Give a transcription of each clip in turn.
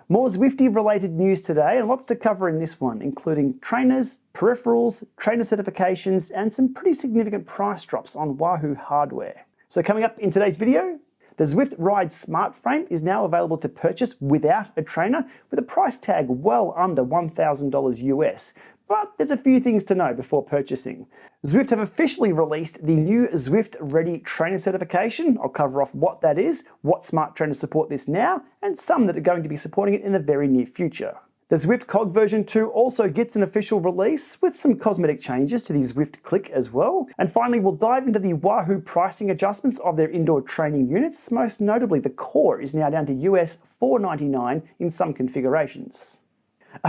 More Zwifty related news today and lots to cover in this one, including trainers, peripherals, trainer certifications, and some pretty significant price drops on Wahoo hardware. So coming up in today's video, the Zwift Ride Smart Frame is now available to purchase without a trainer with a price tag well under $1,000 US. But there's a few things to know before purchasing. Zwift have officially released the new Zwift READY trainer certification. I'll cover off what that is, what smart trainers support this now, and some that are going to be supporting it in the very near future. The Zwift COG V2 also gets an official release with some cosmetic changes to the Zwift Click as well. And finally, we'll dive into the Wahoo pricing adjustments of their indoor training units. Most notably, the Core is now down to US $499 in some configurations.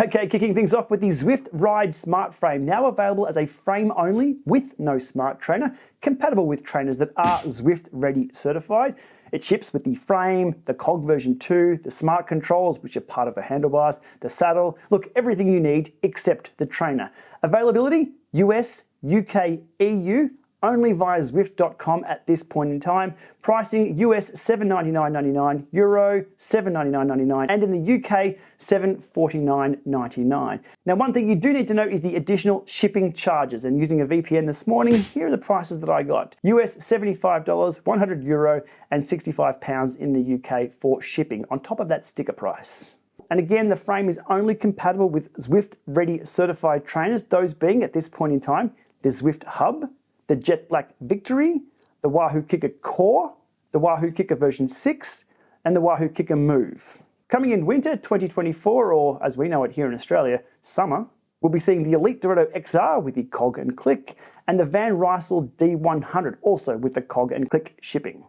Okay, kicking things off with the Zwift Ride Smart Frame, now available as a frame only with no smart trainer, compatible with trainers that are Zwift Ready certified. It ships with the frame, the COG V2, the smart controls, which are part of the handlebars, the saddle, look, everything you need except the trainer. Availability, US, UK, EU, only via Zwift.com at this point in time. Pricing US $799.99, Euro $799.99, and in the UK $749.99. Now, one thing you do need to know is the additional shipping charges. And using a VPN this morning, here are the prices that I got. US $75, 100 Euro, and £65 in the UK for shipping, on top of that sticker price. And again, the frame is only compatible with Zwift Ready certified trainers, those being at this point in time, the Zwift Hub, the Jet Black Victory, the Wahoo Kicker Core, the Wahoo Kicker version 6, and the Wahoo Kicker Move. Coming in winter 2024, or as we know it here in Australia, summer, we'll be seeing the Elite Dorado XR with the COG and Click, and the Van Rysel D100 also with the COG and Click shipping.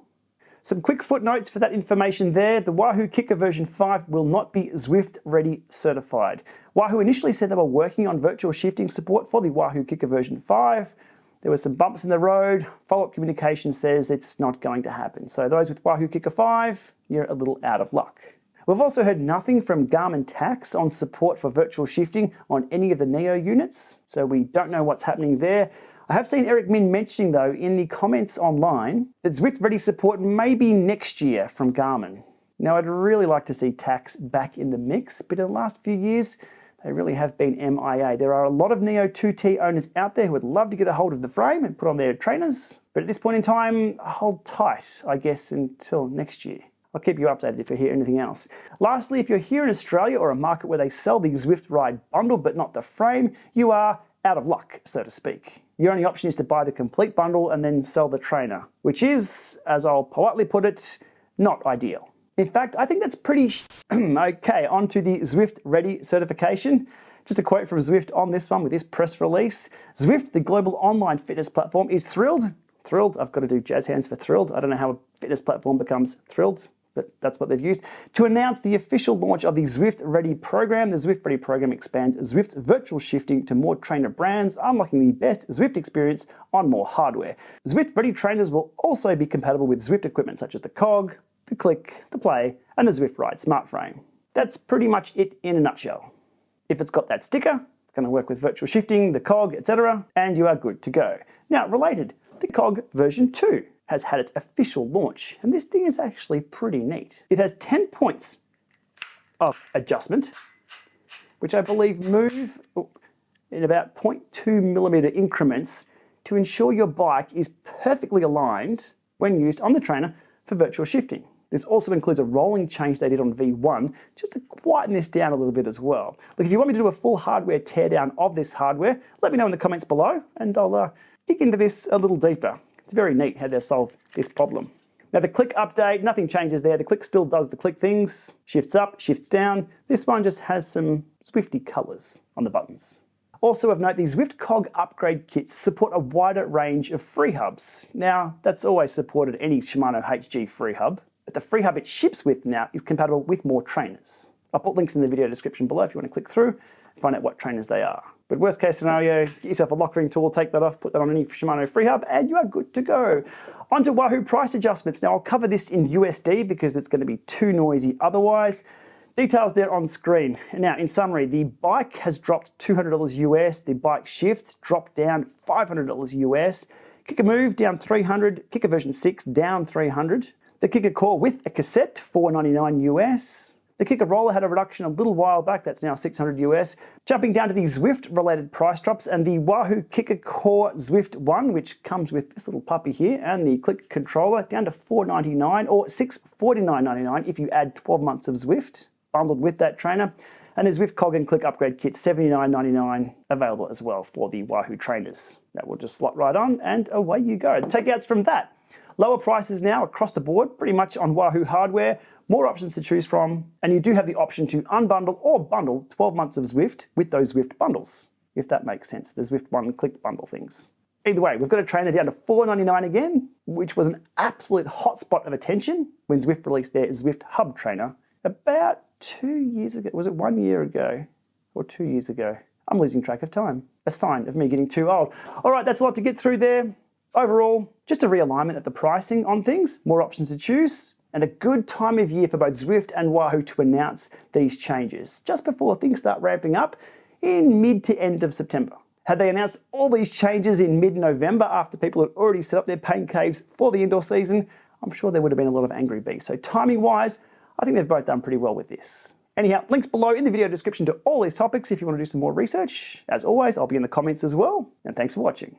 Some quick footnotes for that information there. The Wahoo Kicker version 5 will not be Zwift Ready certified. Wahoo initially said they were working on virtual shifting support for the Wahoo Kicker version 5. There were some bumps in the road. Follow-up communication says it's not going to happen. So those with Wahoo Kicker 5, you're a little out of luck. We've also heard nothing from Garmin Tax on support for virtual shifting on any of the Neo units, so we don't know what's happening there. I have seen Eric Min mentioning, though, in the comments online that Zwift Ready support may be next year from Garmin. Now, I'd really like to see Tax back in the mix, but in the last few years, they really have been MIA. There are a lot of Neo 2T owners out there who would love to get a hold of the frame and put on their trainers, but at this point in time, hold tight, I guess, until next year. I'll keep you updated if you hear anything else. Lastly, if you're here in Australia or a market where they sell the Zwift Ride bundle but not the frame, you are out of luck, so to speak. Your only option is to buy the complete bundle and then sell the trainer, which is, as I'll politely put it, not ideal. In fact, I think that's pretty okay. On to the Zwift Ready certification. Just a quote from Zwift on this one with this press release. Zwift, the global online fitness platform, is thrilled. Thrilled, I've got to do jazz hands for thrilled. I don't know how a fitness platform becomes thrilled, but that's what they've used. To announce the official launch of the Zwift Ready program. The Zwift Ready program expands Zwift's virtual shifting to more trainer brands, unlocking the best Zwift experience on more hardware. Zwift Ready trainers will also be compatible with Zwift equipment such as the COG, the Click, the Play, and the Zwift Ride Smart Frame. That's pretty much it in a nutshell. If it's got that sticker, it's going to work with virtual shifting, the COG, etc., and you are good to go. Now, related, the COG version 2 has had its official launch, and this thing is actually pretty neat. It has 10 points of adjustment, which I believe move in about 0.2 millimeter increments to ensure your bike is perfectly aligned when used on the trainer for virtual shifting. This also includes a rolling change they did on V1, just to quieten this down a little bit as well. Look, if you want me to do a full hardware teardown of this hardware, let me know in the comments below, and I'll dig into this a little deeper. It's very neat how they've solved this problem. Now the Click update, nothing changes there. The Click still does the Click things, shifts up, shifts down. This one just has some Zwifty colors on the buttons. Also of note, the Zwift COG upgrade kits support a wider range of free hubs. Now, that's always supported any Shimano HG free hub, but the free hub it ships with now is compatible with more trainers. I'll put links in the video description below if you want to click through and find out what trainers they are. But worst case scenario, get yourself a lock ring tool, take that off, put that on any Shimano free hub, and you are good to go. On to Wahoo price adjustments. Now, I'll cover this in USD because it's going to be too noisy otherwise. Details there on screen. Now, in summary, the bike has dropped $200 US, the bike shift dropped down $500 US, Kicker Move down $300, Kicker version 6 down $300, the Kicker Core with a cassette $499 US, The Kicker roller had a reduction a little while back, that's now $600 US. Jumping down to the Zwift related price drops and the Wahoo Kicker Core Zwift 1, which comes with this little puppy here, and the click controller down to $499 or $649.99 if you add 12 months of Zwift bundled with that trainer. And the Zwift COG and Click upgrade kit, $79.99 available as well for the Wahoo trainers. That will just slot right on and away you go. The takeouts from that. Lower prices now across the board, pretty much on Wahoo hardware, more options to choose from, and you do have the option to unbundle or bundle 12 months of Zwift with those Zwift bundles, if that makes sense, the Zwift One Click bundle things. Either way, we've got a trainer down to $499 again, which was an absolute hotspot of attention when Zwift released their Zwift Hub trainer about 2 years ago. Was it 1 year ago or 2 years ago? I'm losing track of time. A sign of me getting too old. All right, that's a lot to get through there. Overall, just a realignment of the pricing on things, more options to choose, and a good time of year for both Zwift and Wahoo to announce these changes, just before things start ramping up in mid to end of September. Had they announced all these changes in mid-November after people had already set up their pain caves for the indoor season, I'm sure there would have been a lot of angry bees. So timing-wise, I think they've both done pretty well with this. Anyhow, links below in the video description to all these topics if you want to do some more research. As always, I'll be in the comments as well, and thanks for watching.